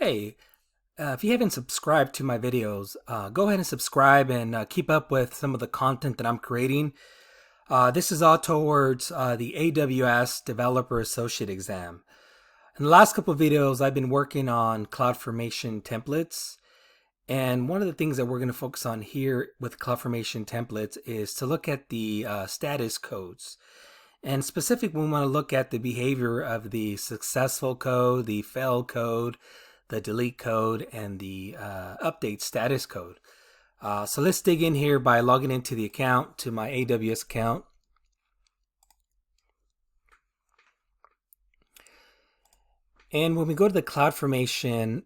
Hey, if you haven't subscribed to my videos, go ahead and subscribe and keep up with some of the content that I'm creating. This is all towards the AWS Developer Associate exam. In the last couple of videos, I've been working on CloudFormation templates. And one of the things that we're going to focus on here with CloudFormation templates is to look at the status codes. And specifically, we want to look at the behavior of the successful code, the failed code, the delete code, and the update status code. So let's dig in here by logging into the account, to my AWS account. And when we go to the CloudFormation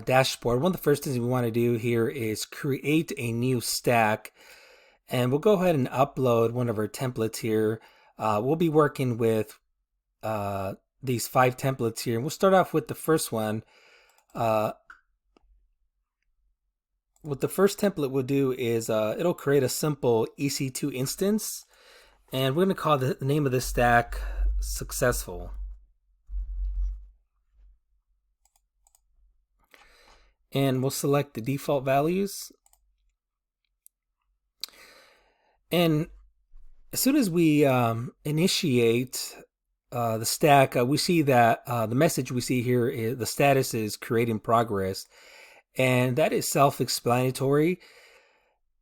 dashboard, one of the first things we want to do here is create a new stack. And we'll go ahead and upload one of our templates here. We'll be working with these 5 templates here. And we'll start off with the first one. What the first template will do is it'll create a simple EC2 instance. And we're going to call the name of this stack Successful. And we'll select the default values. And as soon as we initiate the stack, we see that the message we see here is the status is create in progress, and that is self-explanatory.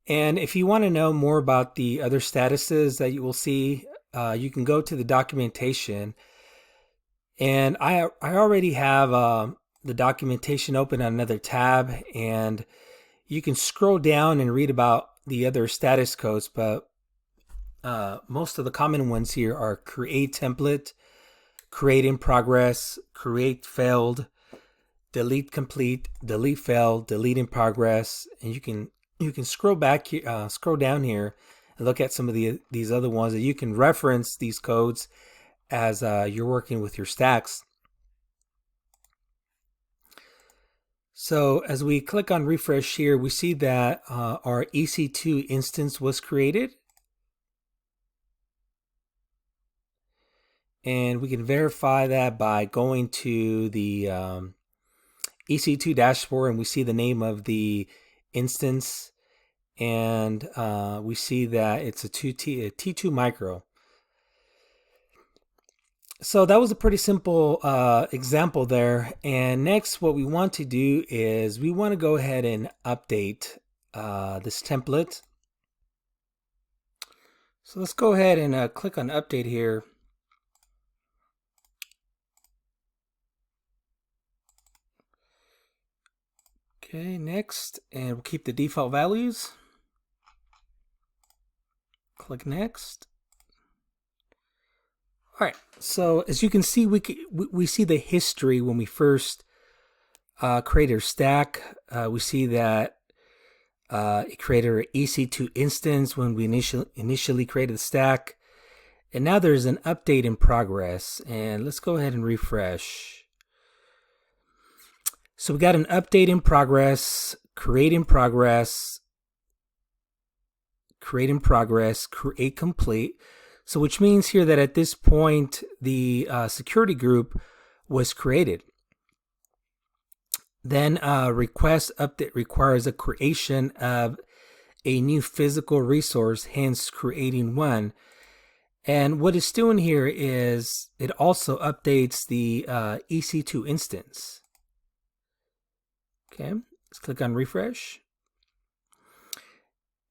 And if you want to know more about the other statuses that you will see, you can go to the documentation. And I already have the documentation open on another tab, and you can scroll down and read about the other status codes, but most of the common ones here are create template, create in progress, create failed, delete complete, delete failed, delete in progress. And you can scroll back here, scroll down here, and look at some of these other ones that you can reference these codes as you're working with your stacks. So as we click on refresh here, we see that our EC2 instance was created. And we can verify that by going to the EC2 dashboard, and we see the name of the instance. And we see that it's a T2 micro. So that was a pretty simple example there. And next, what we want to do is we want to go ahead and update this template. So let's go ahead and click on update here. Okay, next, and we'll keep the default values. Click next. All right, so as you can see, we see the history when we first created our stack. We see that it created our EC2 instance when we initially created the stack. And now there's an update in progress. And let's go ahead and refresh. So we got an update in progress, create in progress, create in progress, create complete. So which means here that at this point, the security group was created. Then request update requires a creation of a new physical resource, hence creating one. And what it's doing here is it also updates the EC2 instance. Okay, let's click on refresh.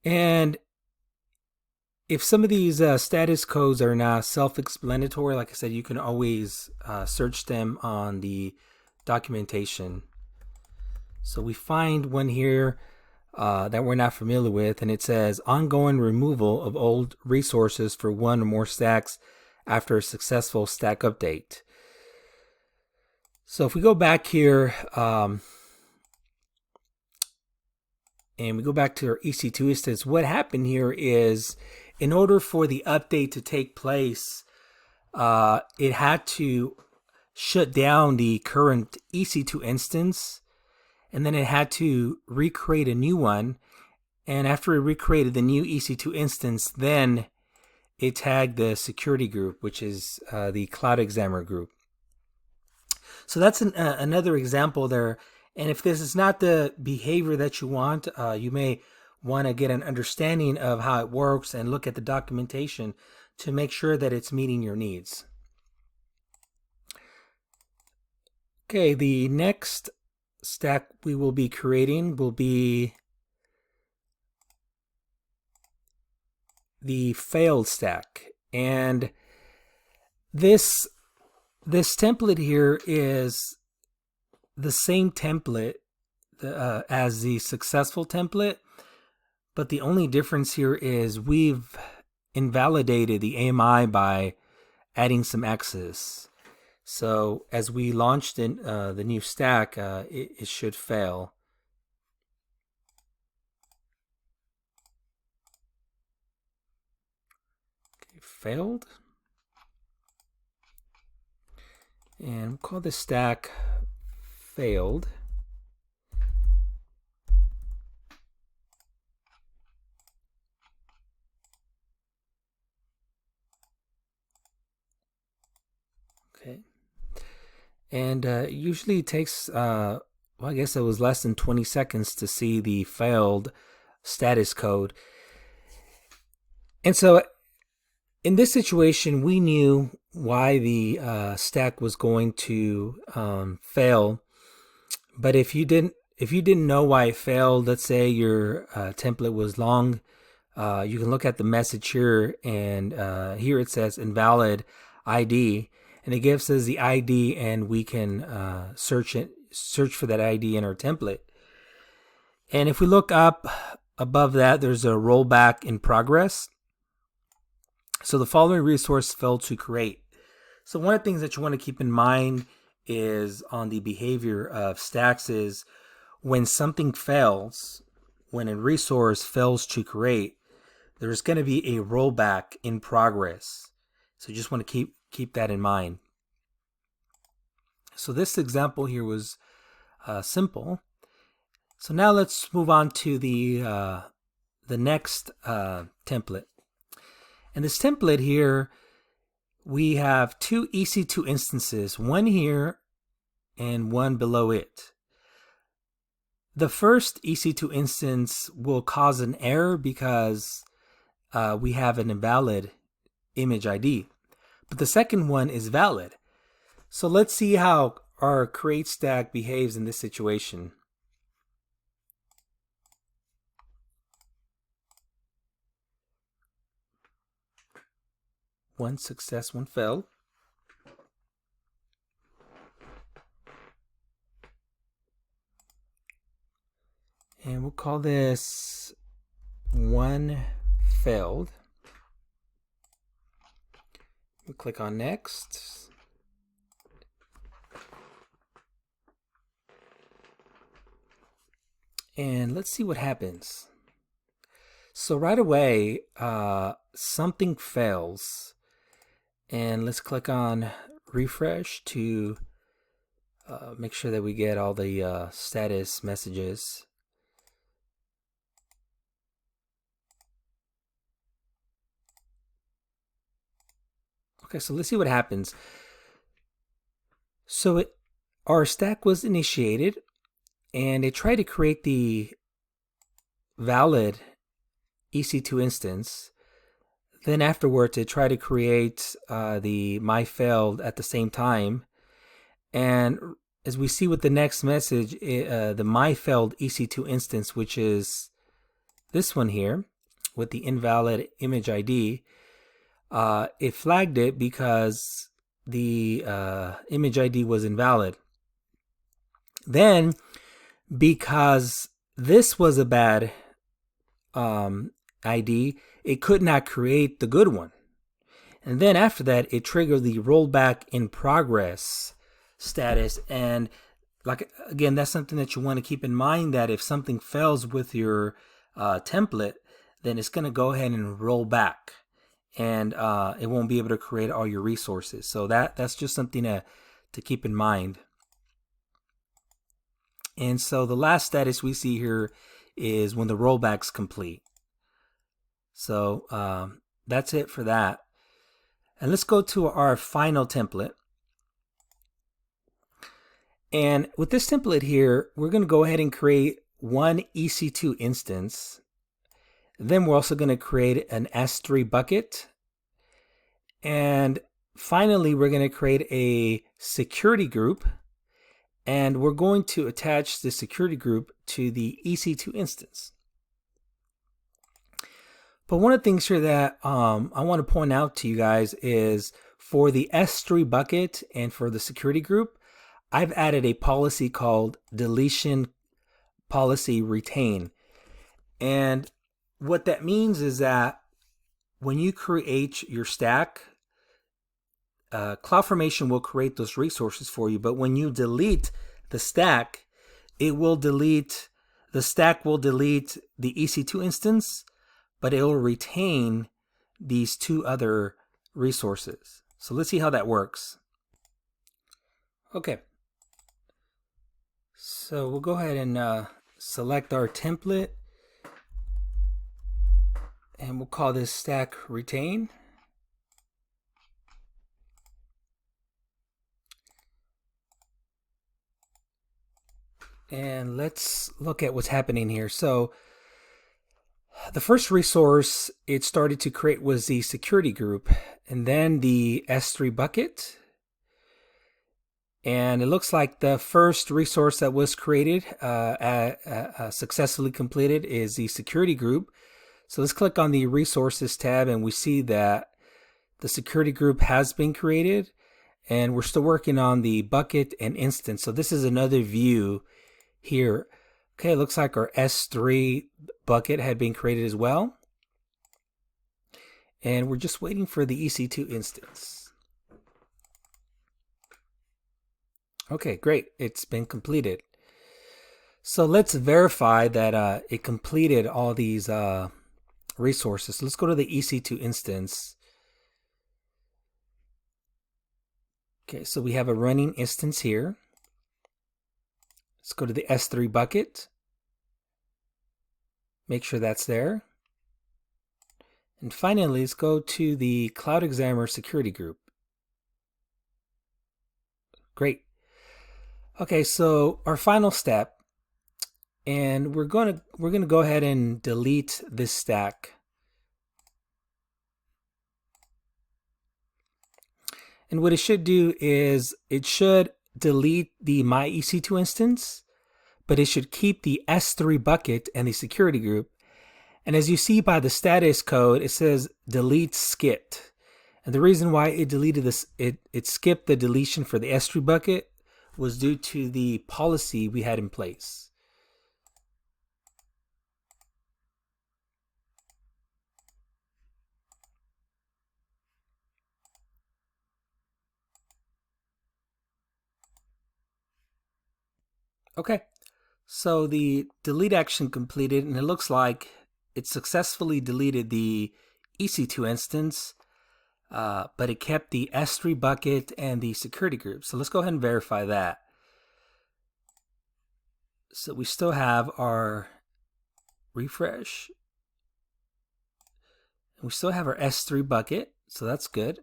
And if some of these status codes are not self-explanatory, like I said, you can always search them on the documentation. So we find one here that we're not familiar with, and it says ongoing removal of old resources for one or more stacks after a successful stack update. So if we go back here and we go back to our EC2 instance, what happened here is in order for the update to take place, it had to shut down the current EC2 instance, and then it had to recreate a new one. And after it recreated the new EC2 instance, then it tagged the security group, which is the Cloud Examiner group. So that's another example there. And if this is not the behavior that you want, you may want to get an understanding of how it works and look at the documentation to make sure that it's meeting your needs. Okay, the next stack we will be creating will be the failed stack. And this template here is the same template as the successful template, but the only difference here is we've invalidated the AMI by adding some X's. So as we launched in the new stack, it should fail. Okay, failed. And we'll call this stack failed. Okay. And usually it takes, well, I guess it was less than 20 seconds to see the failed status code. And so in this situation, we knew why the stack was going to fail. But if you didn't know why it failed, let's say your template was long, you can look at the message here, and here it says invalid ID, and it gives us the ID, and we can search for that ID in our template. And if we look up above that, there's a rollback in progress. So the following resource failed to create. So one of the things that you want to keep in mind is on the behavior of stacks is when something fails, when a resource fails to create, there's going to be a rollback in progress. So you just want to keep that in mind. So this example here was simple. So now let's move on to the next template. And this template here, we have two EC2 instances, one here and one below it. The first EC2 instance will cause an error because we have an invalid image ID. But the second one is valid. So let's see how our create stack behaves in this situation. One success, one failed. And we'll call this one failed. We'll click on next. And let's see what happens. So right away, something fails. And let's click on refresh to make sure that we get all the status messages. Okay, so let's see what happens. So our stack was initiated, and it tried to create the valid EC2 instance. Then afterwards, it tried to create the my failed at the same time. And as we see with the next message, the my failed EC2 instance, which is this one here with the invalid image ID, it flagged it because the image ID was invalid. Then, because this was a bad ID, it could not create the good one. And then after that, it triggered the rollback in progress status. And like, again, that's something that you want to keep in mind, that if something fails with your template, then it's going to go ahead and roll back, and it won't be able to create all your resources. So that's just something to keep in mind. And so the last status we see here is when the rollback's complete. So that's it for that. And let's go to our final template. And with this template here, we're going to go ahead and create one EC2 instance. Then we're also going to create an S3 bucket. And finally, we're going to create a security group. And we're going to attach the security group to the EC2 instance. But one of the things here that I want to point out to you guys is for the S3 bucket and for the security group, I've added a policy called deletion policy retain. And what that means is that when you create your stack, CloudFormation will create those resources for you. But when you delete the stack, the stack will delete the EC2 instance, but it will retain these two other resources. So let's see how that works. Okay. So we'll go ahead and select our template, and we'll call this stack retain. And let's look at what's happening here. So the first resource it started to create was the security group, and then the S3 bucket. And it looks like the first resource that was created, successfully completed, is the security group. So let's click on the resources tab, and we see that the security group has been created, and we're still working on the bucket and instance. So this is another view here. Okay, it looks like our S3 bucket had been created as well. And we're just waiting for the EC2 instance. Okay, great. It's been completed. So let's verify that it completed all these resources. Let's go to the EC2 instance. Okay, so we have a running instance here. Let's go to the S3 bucket. Make sure that's there. And finally, let's go to the Cloud Examiner security group. Great. Okay, so our final step, and we're gonna go ahead and delete this stack. And what it should do is it should delete the myEC2 instance, but it should keep the S3 bucket and the security group. And as you see by the status code, it says delete skipped. And the reason why it deleted this, it skipped the deletion for the S3 bucket was due to the policy we had in place. Okay, so the delete action completed, and it looks like it successfully deleted the EC2 instance, but it kept the S3 bucket and the security group. So let's go ahead and verify that. So we still have our refresh. We still have our S3 bucket, so that's good.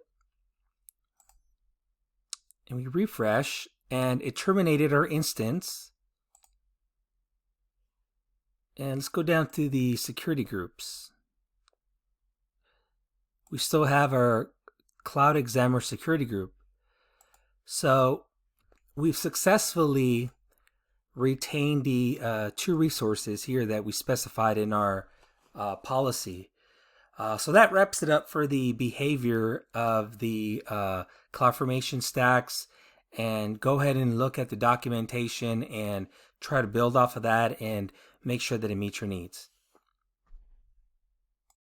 And we refresh, and it terminated our instance. And let's go down to the security groups. We still have our Cloud Examiner security group. So we've successfully retained the two resources here that we specified in our policy. So that wraps it up for the behavior of the CloudFormation stacks. And go ahead and look at the documentation and try to build off of that and make sure that it meets your needs.